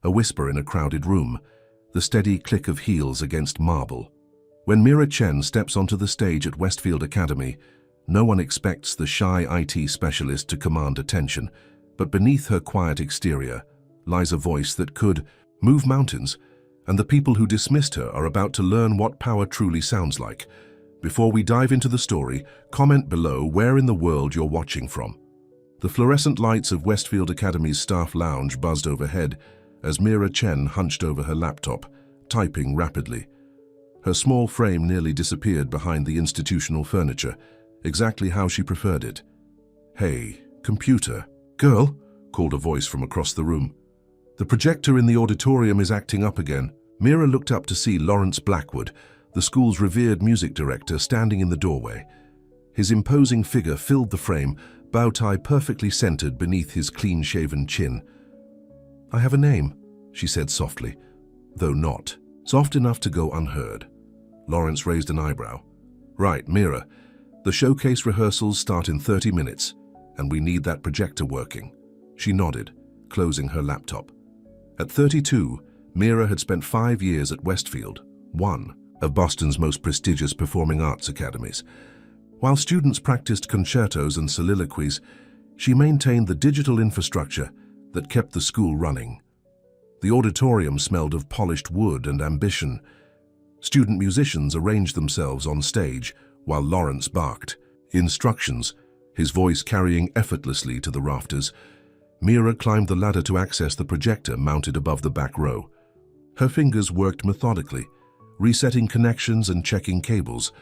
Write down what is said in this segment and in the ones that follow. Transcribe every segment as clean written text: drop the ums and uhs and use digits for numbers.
a whisper in a crowded room, the steady click of heels against marble. When Mira Chen steps onto the stage at Westfield Academy, no one expects the shy IT specialist to command attention, but beneath her quiet exterior lies a voice that could move mountains, and the people who dismissed her are about to learn what power truly sounds like. Before we dive into the story, comment below where in the world you're watching from. The fluorescent lights of Westfield Academy's staff lounge buzzed overhead as Mira Chen hunched over her laptop, typing rapidly. Her small frame nearly disappeared behind the institutional furniture, exactly how she preferred it. "Hey, computer." "Girl," called a voice from across the room. "The projector in the auditorium is acting up again." Mira looked up to see Lawrence Blackwood, the school's revered music director, standing in the doorway. His imposing figure filled the frame, bow tie perfectly centered beneath his clean-shaven chin. "I have a name," she said softly, though not soft enough to go unheard. Lawrence raised an eyebrow. "Right, Mira. The showcase rehearsals start in 30 minutes, and we need that projector working." She nodded, closing her laptop. At 32, Mira had spent 5 years at Westfield, one of Boston's most prestigious performing arts academies. While students practiced concertos and soliloquies, she maintained the digital infrastructure that kept the school running. The auditorium smelled of polished wood and ambition. Student musicians arranged themselves on stage while Lawrence barked instructions, his voice carrying effortlessly to the rafters. Mira climbed the ladder to access the projector mounted above the back row. Her fingers worked methodically, resetting connections and checking cables.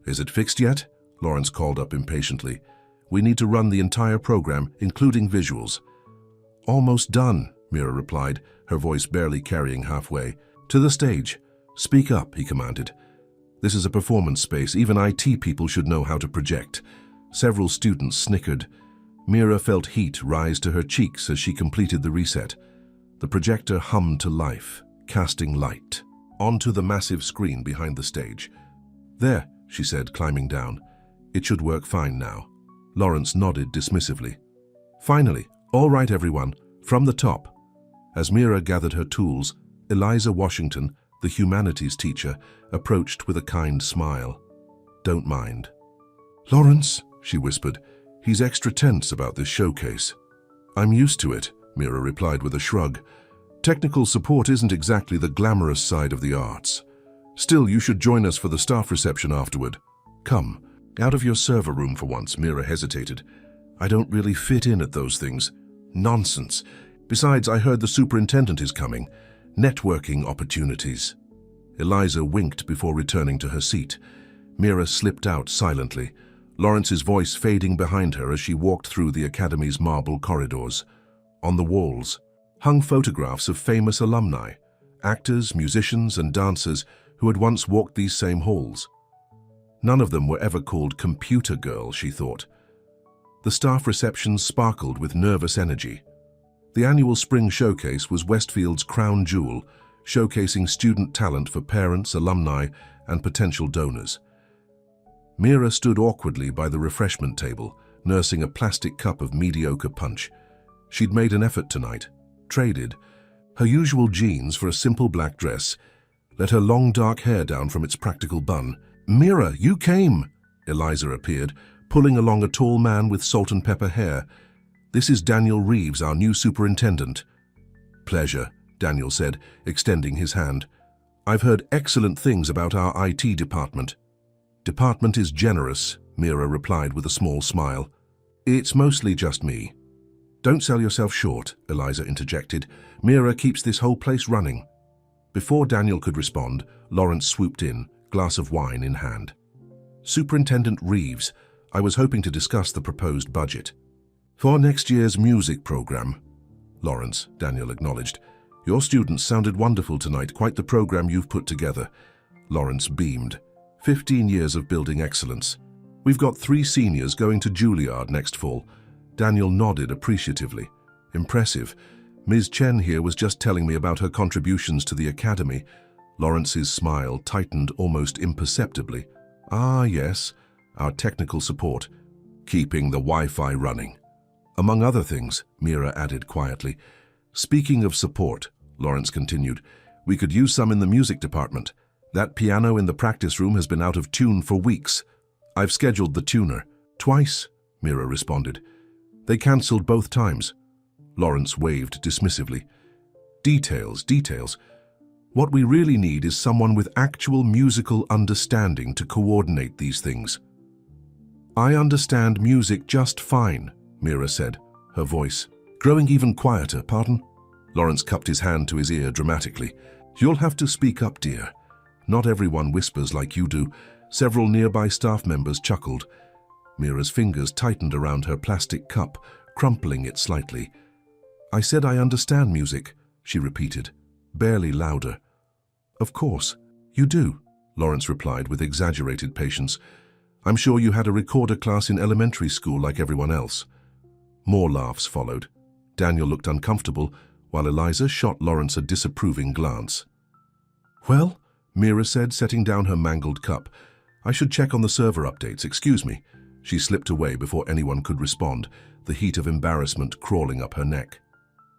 "Is it fixed yet?" Lawrence called up impatiently. "We need to run the entire program, including visuals." "Almost done," Mira replied, her voice barely carrying halfway. "To the stage. Speak up," he commanded. "This is a performance space. Even IT people should know how to project." Several students snickered. Mira felt heat rise to her cheeks as she completed the reset. The projector hummed to life, casting light onto the massive screen behind the stage. "There," she said, climbing down. "It should work fine now." Lawrence nodded dismissively. "Finally, all right everyone, from the top." As Mira gathered her tools, Eliza Washington, the humanities teacher, approached with a kind smile. "Don't mind." "Lawrence," she whispered, "he's extra tense about this showcase." "I'm used to it," Mira replied with a shrug. "Technical support isn't exactly the glamorous side of the arts. Still, you should join us for the staff reception afterward." "Come, out of your server room for once," Mira hesitated. "I don't really fit in at those things." "Nonsense. Besides, I heard the superintendent is coming. Networking opportunities." Eliza winked before returning to her seat. Mira slipped out silently, Lawrence's voice fading behind her as she walked through the academy's marble corridors. On the walls hung photographs of famous alumni, actors, musicians, and dancers who had once walked these same halls. None of them were ever called computer girl, she thought. The staff reception sparkled with nervous energy. The annual spring showcase was Westfield's crown jewel, showcasing student talent for parents, alumni, and potential donors. Mira stood awkwardly by the refreshment table, nursing a plastic cup of mediocre punch. She'd made an effort tonight, traded her usual jeans for a simple black dress, let her long dark hair down from its practical bun. "Mira, you came!" Eliza appeared, pulling along a tall man with salt and pepper hair. "This is Daniel Reeves, our new superintendent." "Pleasure," Daniel said, extending his hand. "I've heard excellent things about our IT department." "Department is generous," Mira replied with a small smile. "It's mostly just me." "Don't sell yourself short," Eliza interjected. "Mira keeps this whole place running." Before Daniel could respond, Lawrence swooped in, glass of wine in hand. "Superintendent Reeves, I was hoping to discuss the proposed budget." "For next year's music program." "Lawrence," Daniel acknowledged. "Your students sounded wonderful tonight, quite the program you've put together." Lawrence beamed. 15 years of building excellence. "We've got 3 seniors going to Juilliard next fall." Daniel nodded appreciatively. "Impressive. Ms. Chen here was just telling me about her contributions to the academy." Lawrence's smile tightened almost imperceptibly. "Ah, yes, our technical support. Keeping the Wi-Fi running. Among other things," Mira added quietly. "Speaking of support," Lawrence continued. "We could use some in the music department. That piano in the practice room has been out of tune for weeks. I've scheduled the tuner." "Twice," Mira responded. "They cancelled both times." Lawrence waved dismissively. Details. What we really need is someone with actual musical understanding to coordinate these things." "I understand music just fine," Mira said, her voice growing even quieter. "Pardon?" Lawrence cupped his hand to his ear dramatically. "You'll have to speak up, dear. Not everyone whispers like you do." Several nearby staff members chuckled. Mira's fingers tightened around her plastic cup, crumpling it slightly. "I said I understand music," she repeated, barely louder. "Of course, you do," Lawrence replied with exaggerated patience. "I'm sure you had a recorder class in elementary school like everyone else." More laughs followed. Daniel looked uncomfortable, while Eliza shot Lawrence a disapproving glance. "Well," Mira said, setting down her mangled cup, "I should check on the server updates. Excuse me." She slipped away before anyone could respond, the heat of embarrassment crawling up her neck.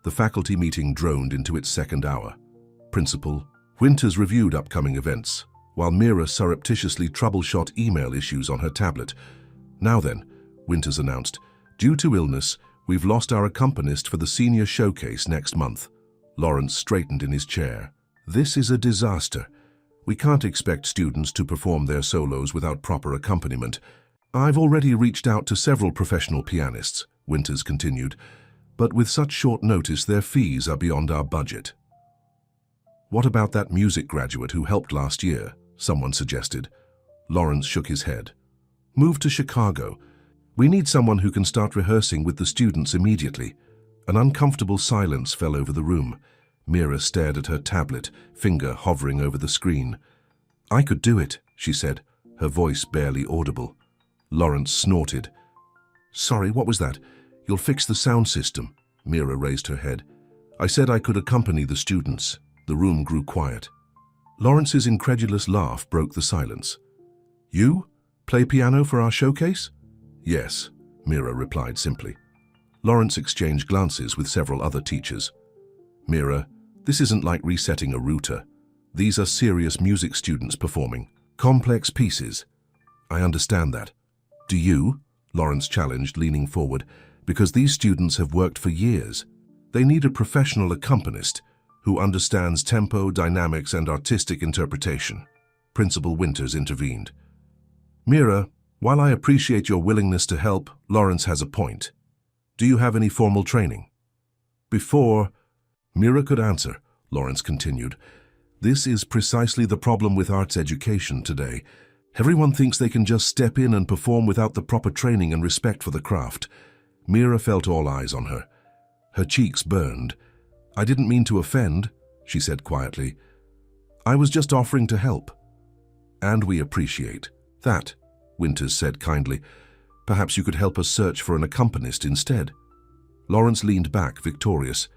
The faculty meeting droned into its second hour. Principal Winters reviewed upcoming events, while Mira surreptitiously troubleshot email issues on her tablet. "Now then," Winters announced, "due to illness, we've lost our accompanist for the senior showcase next month." Lawrence straightened in his chair. "This is a disaster. We can't expect students to perform their solos without proper accompaniment. I've already reached out to several professional pianists," Winters continued, "but with such short notice, their fees are beyond our budget." "What about that music graduate who helped last year?" someone suggested. Lawrence shook his head. "Move to Chicago. We need someone who can start rehearsing with the students immediately." An uncomfortable silence fell over the room. Mira stared at her tablet, finger hovering over the screen. "I could do it," she said, her voice barely audible. Lawrence snorted. "Sorry, what was that?" "You'll fix the sound system." Mira raised her head. "I said I could accompany the students." The room grew quiet. Lawrence's incredulous laugh broke the silence. "You? Play piano for our showcase?" "Yes," Mira replied simply. Lawrence exchanged glances with several other teachers. "Mira, this isn't like resetting a router. These are serious music students performing complex pieces." "I understand that. Do you?" Lawrence challenged, leaning forward. "Because these students have worked for years. They need a professional accompanist who understands tempo, dynamics, and artistic interpretation." Principal Winters intervened. "Mira, while I appreciate your willingness to help, Lawrence has a point. Do you have any formal training?" "Before Mira could answer, Lawrence continued, "This is precisely the problem with arts education today. Everyone thinks they can just step in and perform without the proper training and respect for the craft." Mira felt all eyes on her. Her cheeks burned. "I didn't mean to offend," she said quietly. "I was just offering to help." "And we appreciate that," Winters said kindly. "Perhaps you could help us search for an accompanist instead." Lawrence leaned back, victorious.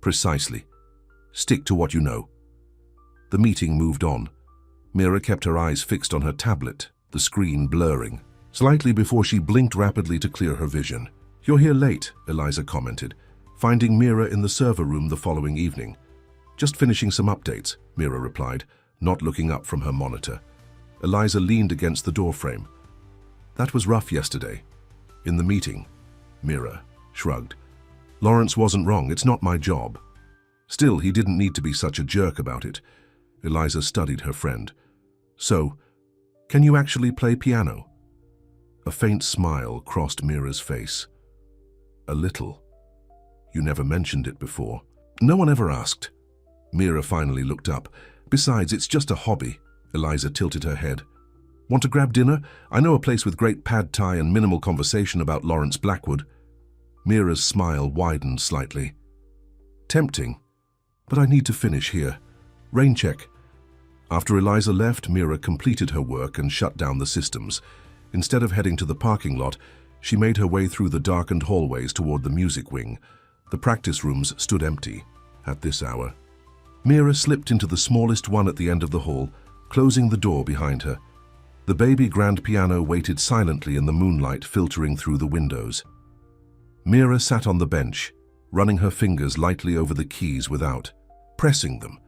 "Precisely. Stick to what you know." The meeting moved on. Mira kept her eyes fixed on her tablet, the screen blurring, slightly before she blinked rapidly to clear her vision. "You're here late," Eliza commented, finding Mira in the server room the following evening. "Just finishing some updates," Mira replied, not looking up from her monitor. Eliza leaned against the doorframe. "That was rough yesterday." "In the meeting," Mira shrugged. "Lawrence wasn't wrong. It's not my job." Still, he didn't need to be such a jerk about it. Eliza studied her friend. "So, can you actually play piano?" A faint smile crossed Mira's face. "A little. You never mentioned it before." "No one ever asked." Mira finally looked up. "Besides, it's just a hobby." Eliza tilted her head. "Want to grab dinner? I know a place with great pad thai and minimal conversation about Lawrence Blackwood." Mira's smile widened slightly. "Tempting, but I need to finish here. Rain check." After Eliza left, Mira completed her work and shut down the systems. Instead of heading to the parking lot, she made her way through the darkened hallways toward the music wing. The practice rooms stood empty at this hour. Mira slipped into the smallest one at the end of the hall, closing the door behind her. The baby grand piano waited silently in the moonlight filtering through the windows. Mira sat on the bench, running her fingers lightly over the keys without. pressing them.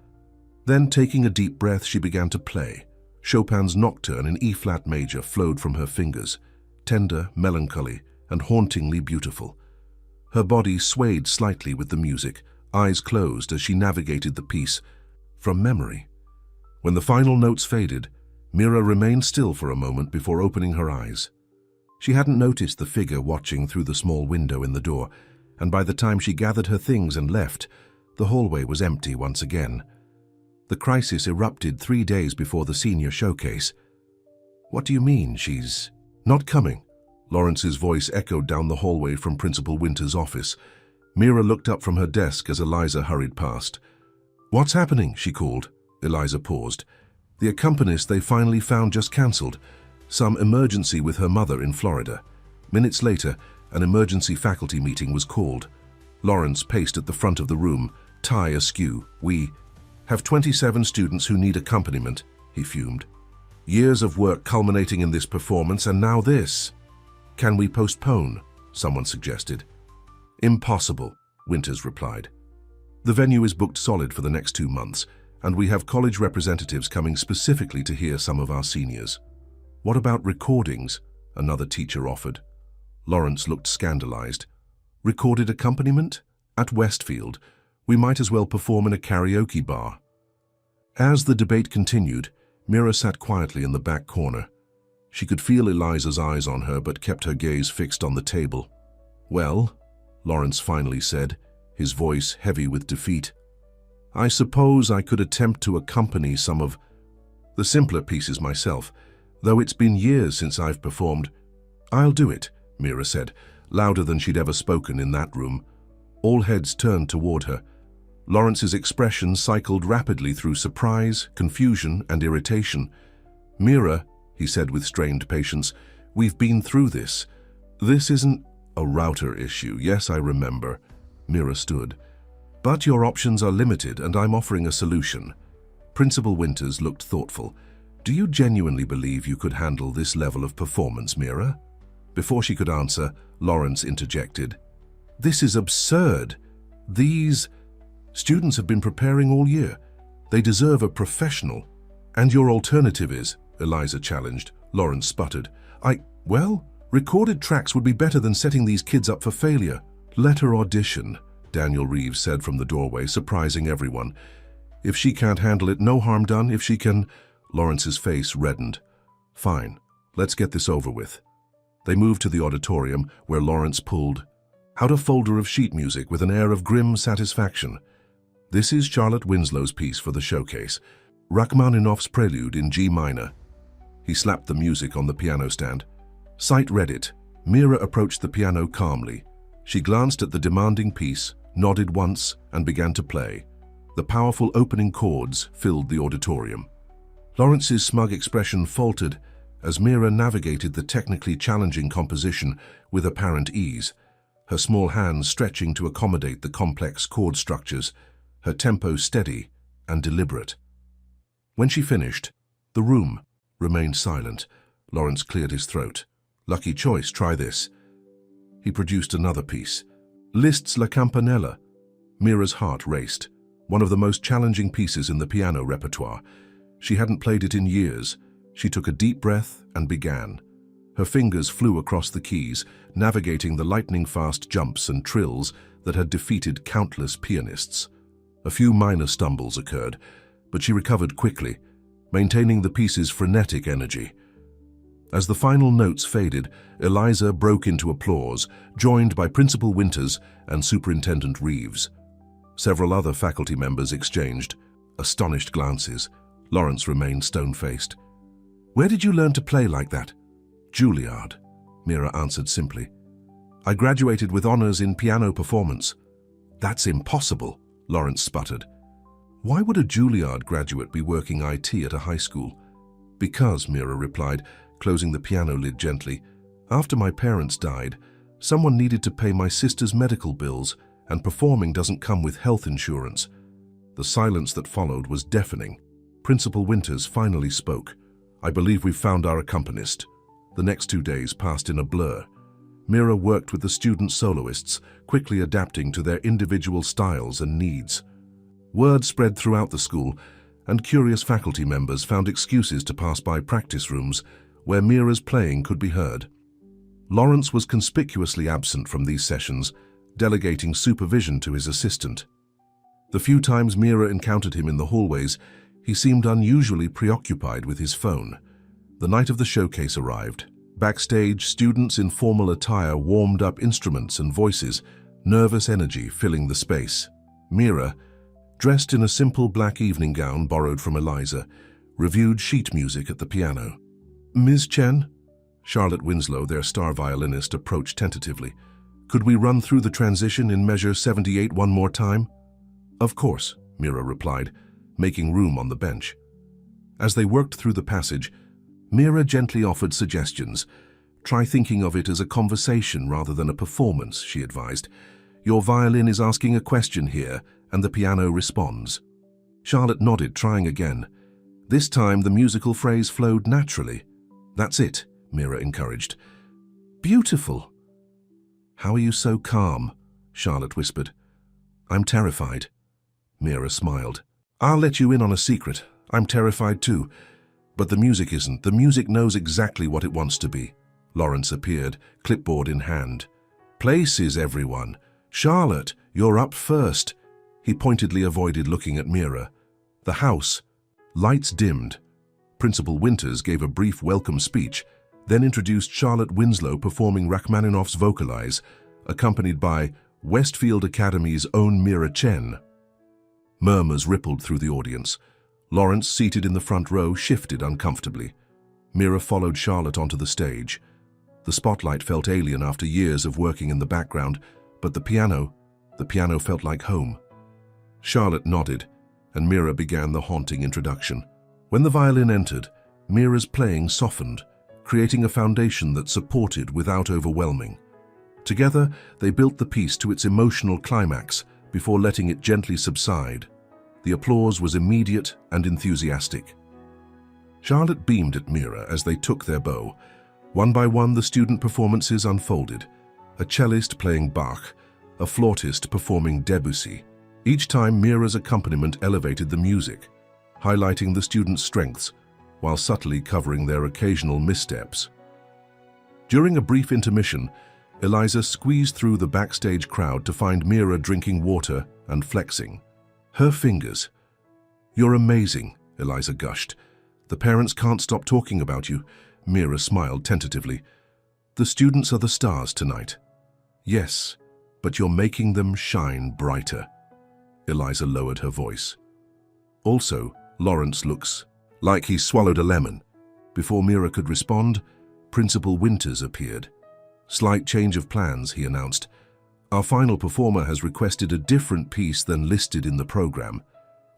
Then, taking a deep breath, she began to play. Chopin's Nocturne in E-flat major flowed from her fingers, tender, melancholy, and hauntingly beautiful. Her body swayed slightly with the music, eyes closed as she navigated the piece from memory. When the final notes faded, Mira remained still for a moment before opening her eyes. She hadn't noticed the figure watching through the small window in the door, and by the time she gathered her things and left, the hallway was empty once again. The crisis erupted 3 days before the senior showcase. "What do you mean she's not coming?" Lawrence's voice echoed down the hallway from Principal Winter's office. Mira looked up from her desk as Eliza hurried past. "What's happening?" she called. Eliza paused. "The accompanist they finally found just cancelled. Some emergency with her mother in Florida." Minutes later, an emergency faculty meeting was called. Lawrence paced at the front of the room, tie askew. "We have 27 students who need accompaniment," he fumed. "Years of work culminating in this performance, and now this. Can we postpone?" someone suggested. "Impossible," Winters replied. "The venue is booked solid for the next 2 months, and we have college representatives coming specifically to hear some of our seniors." "What about recordings?" another teacher offered. Lawrence looked scandalized. "Recorded accompaniment? At Westfield. We might as well perform in a karaoke bar." As the debate continued, Mira sat quietly in the back corner. She could feel Eliza's eyes on her, but kept her gaze fixed on the table. "Well," Lawrence finally said, his voice heavy with defeat, "I suppose I could attempt to accompany some of the simpler pieces myself, though it's been years since I've performed." "I'll do it," Mira said, louder than she'd ever spoken in that room. All heads turned toward her. Lawrence's expression cycled rapidly through surprise, confusion, and irritation. "Mira," he said with strained patience, "we've been through this. This isn't a router issue. Yes, I remember." Mira stood. "But your options are limited, and I'm offering a solution." Principal Winters looked thoughtful. "Do you genuinely believe you could handle this level of performance, Mira?" Before she could answer, Lawrence interjected. "This is absurd. These students have been preparing all year. They deserve a professional." "And your alternative is?" Eliza challenged. Lawrence sputtered. Well, recorded tracks would be better than setting these kids up for failure." "Let her audition," Daniel Reeves said from the doorway, surprising everyone. "If she can't handle it, no harm done. If she can—" Lawrence's face reddened. "Fine, let's get this over with." They moved to the auditorium, where Lawrence pulled out a folder of sheet music with an air of grim satisfaction. "This is Charlotte Winslow's piece for the showcase, Rachmaninoff's Prelude in G minor." He slapped the music on the piano stand. Sight read it. Mira approached the piano calmly. She glanced at the demanding piece, nodded once, and began to play. The powerful opening chords filled the auditorium. Lawrence's smug expression faltered as Mira navigated the technically challenging composition with apparent ease, her small hands stretching to accommodate the complex chord structures, her tempo steady and deliberate. When she finished, the room remained silent. Lawrence cleared his throat. "Lucky choice, try this." He produced another piece. Liszt's La Campanella. Mira's heart raced. One of the most challenging pieces in the piano repertoire. She hadn't played it in years. She took a deep breath and began. Her fingers flew across the keys, navigating the lightning-fast jumps and trills that had defeated countless pianists. A few minor stumbles occurred, but she recovered quickly, maintaining the piece's frenetic energy. As the final notes faded, Eliza broke into applause, joined by Principal Winters and Superintendent Reeves. Several other faculty members exchanged astonished glances. Lawrence remained stone-faced. "Where did you learn to play like that?" "Juilliard," Mira answered simply. "I graduated with honors in piano performance." "That's impossible," Lawrence sputtered. "Why would a Juilliard graduate be working IT at a high school?" "Because," Mira replied, closing the piano lid gently, "after my parents died, someone needed to pay my sister's medical bills, and performing doesn't come with health insurance." The silence that followed was deafening. Principal Winters finally spoke. "I believe we've found our accompanist." The next 2 days passed in a blur. Mira worked with the student soloists, quickly adapting to their individual styles and needs. Word spread throughout the school, and curious faculty members found excuses to pass by practice rooms where Mira's playing could be heard. Lawrence was conspicuously absent from these sessions, delegating supervision to his assistant. The few times Mira encountered him in the hallways, he seemed unusually preoccupied with his phone. The night of the showcase arrived. Backstage, students in formal attire warmed up instruments and voices, nervous energy filling the space. Mira, dressed in a simple black evening gown borrowed from Eliza, reviewed sheet music at the piano. "Ms. Chen?" Charlotte Winslow, their star violinist, approached tentatively. "Could we run through the transition in measure 78 one more time?" "Of course," Mira replied, making room on the bench. As they worked through the passage, Mira gently offered suggestions. "Try thinking of it as a conversation rather than a performance," she advised. "Your violin is asking a question here, and the piano responds." Charlotte nodded, trying again. This time the musical phrase flowed naturally. "That's it," Mira encouraged. "Beautiful." "How are you so calm?" Charlotte whispered. "I'm terrified." Mira smiled. "I'll let you in on a secret. I'm terrified too. But the music isn't. The music knows exactly what it wants to be." Lawrence appeared, clipboard in hand. "Places, everyone. Charlotte, you're up first." He pointedly avoided looking at Mira. The house. Lights dimmed. Principal Winters gave a brief welcome speech, then introduced Charlotte Winslow performing Rachmaninoff's Vocalize, accompanied by Westfield Academy's own Mira Chen. Murmurs rippled through the audience. Lawrence, seated in the front row, shifted uncomfortably. Mira followed Charlotte onto the stage. The spotlight felt alien after years of working in the background, but the piano felt like home. Charlotte nodded, and Mira began the haunting introduction. When the violin entered, Mira's playing softened, creating a foundation that supported without overwhelming. Together, they built the piece to its emotional climax before letting it gently subside. The applause was immediate and enthusiastic. Charlotte beamed at Mira as they took their bow. One by one, the student performances unfolded. A cellist playing Bach, a flautist performing Debussy. Each time, Mira's accompaniment elevated the music, highlighting the students' strengths while subtly covering their occasional missteps. During a brief intermission, Eliza squeezed through the backstage crowd to find Mira drinking water and flexing. Her fingers. "You're amazing," Eliza gushed. "The parents can't stop talking about you." Mira smiled tentatively. "The students are the stars tonight." "Yes, but you're making them shine brighter." Eliza lowered her voice. "Also, Lawrence looks like he swallowed a lemon." Before Mira could respond, Principal Winters appeared. "Slight change of plans," he announced. "Our final performer has requested a different piece than listed in the program."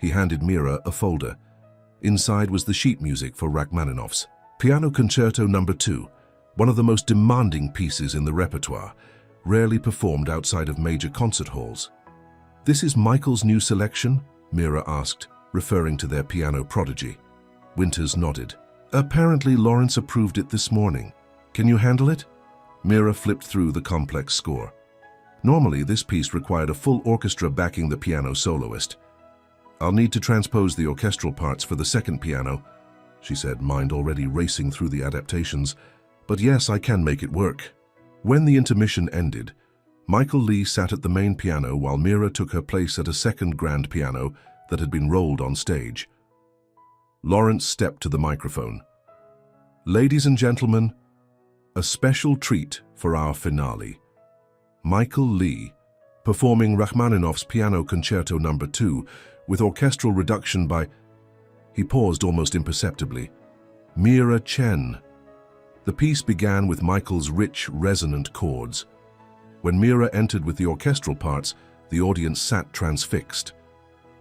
He handed Mira a folder. Inside was the sheet music for Rachmaninoff's Piano Concerto No. 2, one of the most demanding pieces in the repertoire, rarely performed outside of major concert halls. "This is Michael's new selection?" Mira asked, referring to their piano prodigy. Winters nodded. "Apparently Lawrence approved it this morning. Can you handle it?" Mira flipped through the complex score. Normally, this piece required a full orchestra backing the piano soloist. "I'll need to transpose the orchestral parts for the second piano," she said, mind already racing through the adaptations. "But yes, I can make it work." When the intermission ended, Michael Lee sat at the main piano while Mira took her place at a second grand piano that had been rolled on stage. Lawrence stepped to the microphone. "Ladies and gentlemen, a special treat for our finale. Michael Lee, performing Rachmaninoff's Piano Concerto No. 2 with orchestral reduction by..." He paused almost imperceptibly. "Mira Chen." The piece began with Michael's rich, resonant chords. When Mira entered with the orchestral parts, the audience sat transfixed.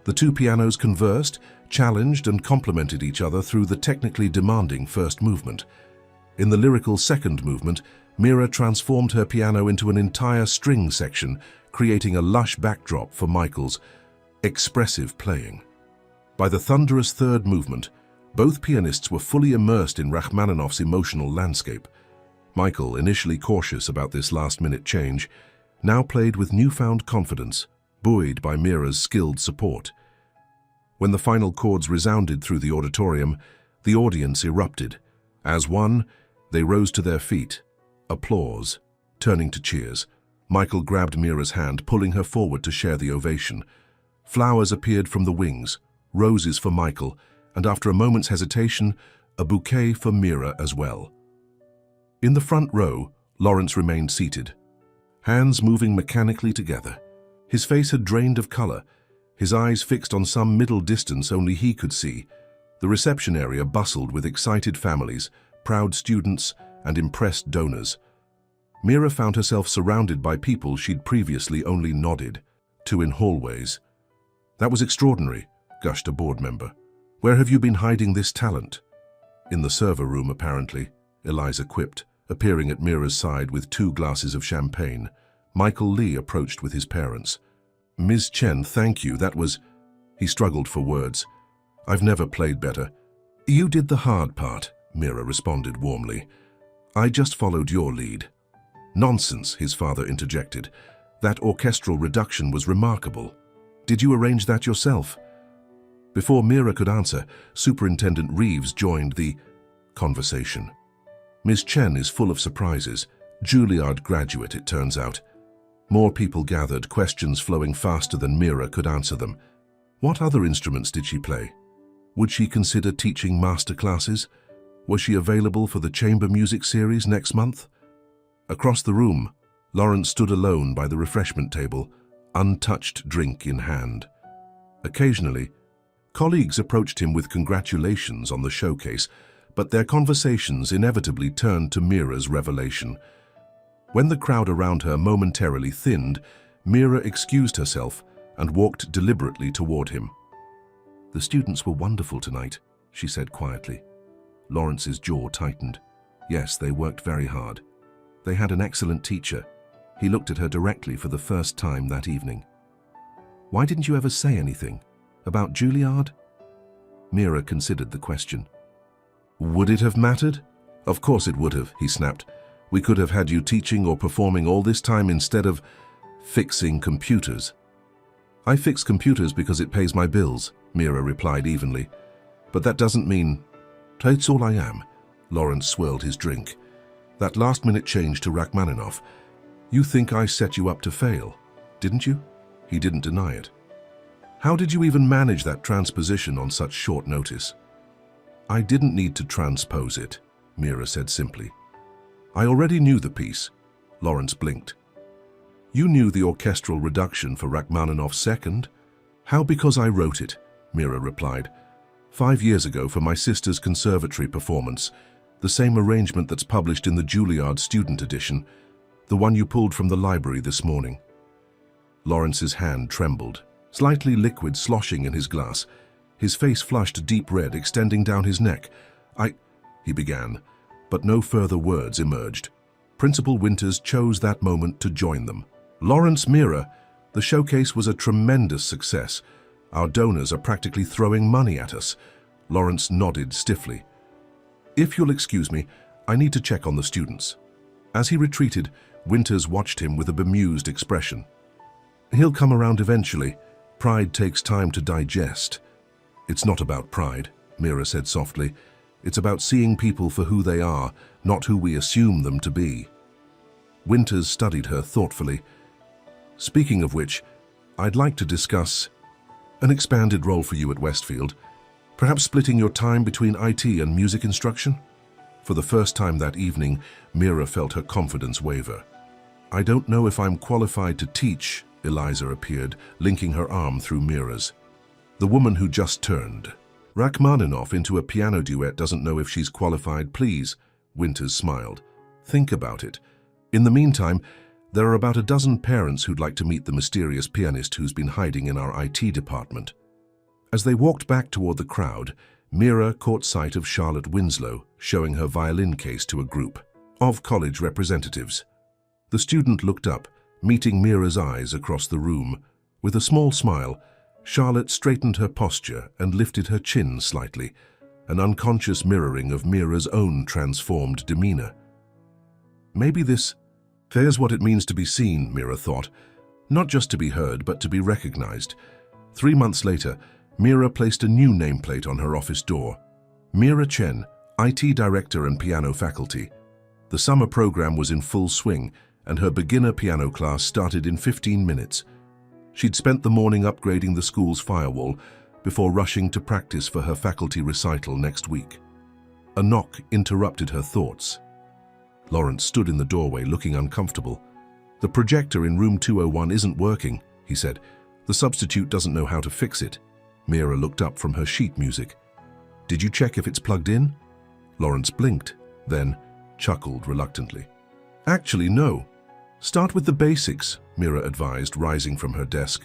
The two pianos conversed, challenged and complemented each other through the technically demanding first movement. In the lyrical second movement, Mira transformed her piano into an entire string section, creating a lush backdrop for Michael's expressive playing. By the thunderous third movement, both pianists were fully immersed in Rachmaninoff's emotional landscape. Michael, initially cautious about this last-minute change, now played with newfound confidence, buoyed by Mira's skilled support. When the final chords resounded through the auditorium, the audience erupted. As one, they rose to their feet. Applause. Turning to cheers, Michael grabbed Mira's hand, pulling her forward to share the ovation. Flowers appeared from the wings, roses for Michael, and after a moment's hesitation, a bouquet for Mira as well. In the front row, Lawrence remained seated, hands moving mechanically together. His face had drained of color, his eyes fixed on some middle distance only he could see. The reception area bustled with excited families, proud students, and impressed donors. Mira found herself surrounded by people she'd previously only nodded to in hallways. "That was extraordinary," gushed a board member. "Where have you been hiding this talent?" "In the server room, apparently," Eliza quipped, appearing at Mira's side with 2 glasses of champagne. Michael Lee approached with his parents. "Ms. Chen, thank you, that was—" He struggled for words. "I've never played better." "You did the hard part," Mira responded warmly. "I just followed your lead." "Nonsense," his father interjected. "That orchestral reduction was remarkable. Did you arrange that yourself?" Before Mira could answer, Superintendent Reeves joined the conversation. "Ms. Chen is full of surprises. Juilliard graduate, it turns out." More people gathered, questions flowing faster than Mira could answer them. What other instruments did she play? Would she consider teaching master classes? Was she available for the chamber music series next month? Across the room, Lawrence stood alone by the refreshment table, untouched drink in hand. Occasionally, colleagues approached him with congratulations on the showcase, but their conversations inevitably turned to Mira's revelation. When the crowd around her momentarily thinned, Mira excused herself and walked deliberately toward him. "The students were wonderful tonight," she said quietly. Lawrence's jaw tightened. Yes, they worked very hard. They had an excellent teacher. He looked at her directly for the first time that evening. "Why didn't you ever say anything? About Juilliard?" Mira considered the question. "Would it have mattered? Of course it would have," he snapped. "We could have had you teaching or performing all this time instead of fixing computers." "I fix computers because it pays my bills," Mira replied evenly. "But that doesn't mean—" "That's all I am." Lawrence swirled his drink. "That last-minute change to Rachmaninoff. You think I set you up to fail, didn't you?" He didn't deny it. "How did you even manage that transposition on such short notice?" "I didn't need to transpose it," Mira said simply. "I already knew the piece." Lawrence blinked. "You knew the orchestral reduction for Rachmaninoff's second?" "How? Because I wrote it," Mira replied. 5 years ago for my sister's conservatory performance, the same arrangement that's published in the Juilliard student edition, the one you pulled from the library this morning." Lawrence's hand trembled, slightly liquid sloshing in his glass. His face flushed deep red, extending down his neck. He began, but no further words emerged. Principal Winters chose that moment to join them. "Lawrence, Mira, the showcase was a tremendous success. Our donors are practically throwing money at us." Lawrence nodded stiffly. "If you'll excuse me, I need to check on the students." As he retreated, Winters watched him with a bemused expression. "He'll come around eventually. Pride takes time to digest." "It's not about pride," Mira said softly. "It's about seeing people for who they are, not who we assume them to be." Winters studied her thoughtfully. "Speaking of which, I'd like to discuss an expanded role for you at Westfield, perhaps splitting your time between IT and music instruction." For the first time that evening, Mira felt her confidence waver. "I don't know if I'm qualified to teach," Eliza appeared, linking her arm through Mira's. The woman who just turned Rachmaninoff into a piano duet doesn't know if she's qualified, please. Winters smiled. "Think about it. In the meantime, there are about a dozen parents who'd like to meet the mysterious pianist who's been hiding in our IT department." As they walked back toward the crowd, Mira caught sight of Charlotte Winslow showing her violin case to a group of college representatives. The student looked up, meeting Mira's eyes across the room. With a small smile, Charlotte straightened her posture and lifted her chin slightly, an unconscious mirroring of Mira's own transformed demeanor. Maybe there's what it means to be seen, Mira thought. Not just to be heard, but to be recognized. 3 months later, Mira placed a new nameplate on her office door. Mira Chen, IT Director and Piano Faculty. The summer program was in full swing, and her beginner piano class started in 15 minutes. She'd spent the morning upgrading the school's firewall before rushing to practice for her faculty recital next week. A knock interrupted her thoughts. Lawrence stood in the doorway looking uncomfortable. "The projector in room 201 isn't working," he said. "The substitute doesn't know how to fix it." Mira looked up from her sheet music. "Did you check if it's plugged in?" Lawrence blinked, then chuckled reluctantly. "Actually, no. Start with the basics," Mira advised, rising from her desk.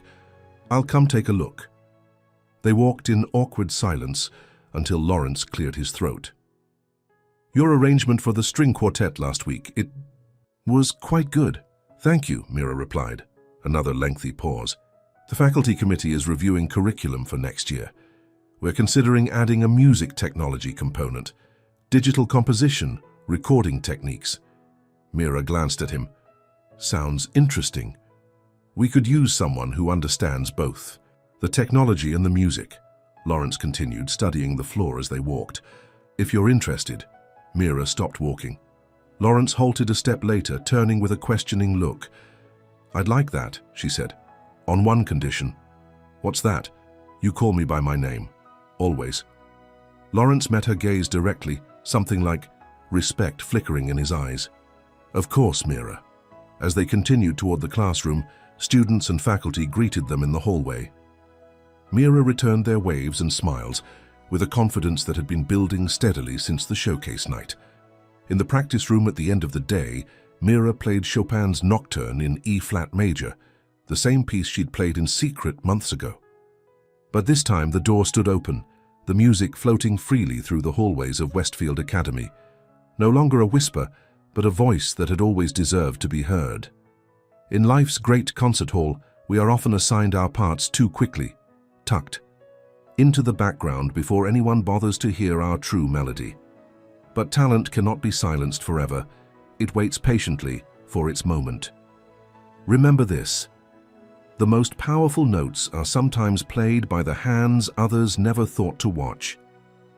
"I'll come take a look." They walked in awkward silence until Lawrence cleared his throat. "Your arrangement for the string quartet last week, it was quite good." "Thank you," Mira replied. Another lengthy pause. "The faculty committee is reviewing curriculum for next year. We're considering adding a music technology component, digital composition, recording techniques." Mira glanced at him. "Sounds interesting. We could use someone who understands both, the technology and the music." Lawrence continued, studying the floor as they walked. "If you're interested." Mira stopped walking. Lawrence halted a step later, turning with a questioning look. "I'd like that," she said. "On one condition." "What's that?" "You call me by my name. Always." Lawrence met her gaze directly, something like respect flickering in his eyes. "Of course, Mira." As they continued toward the classroom, students and faculty greeted them in the hallway. Mira returned their waves and smiles with a confidence that had been building steadily since the showcase night. In the practice room at the end of the day, Mira played Chopin's Nocturne in E-flat major, the same piece she'd played in secret months ago. But this time the door stood open, the music floating freely through the hallways of Westfield Academy. No longer a whisper, but a voice that had always deserved to be heard. In life's great concert hall, we are often assigned our parts too quickly, tucked into the background before anyone bothers to hear our true melody. But talent cannot be silenced forever. It waits patiently for its moment. Remember this: the most powerful notes are sometimes played by the hands others never thought to watch.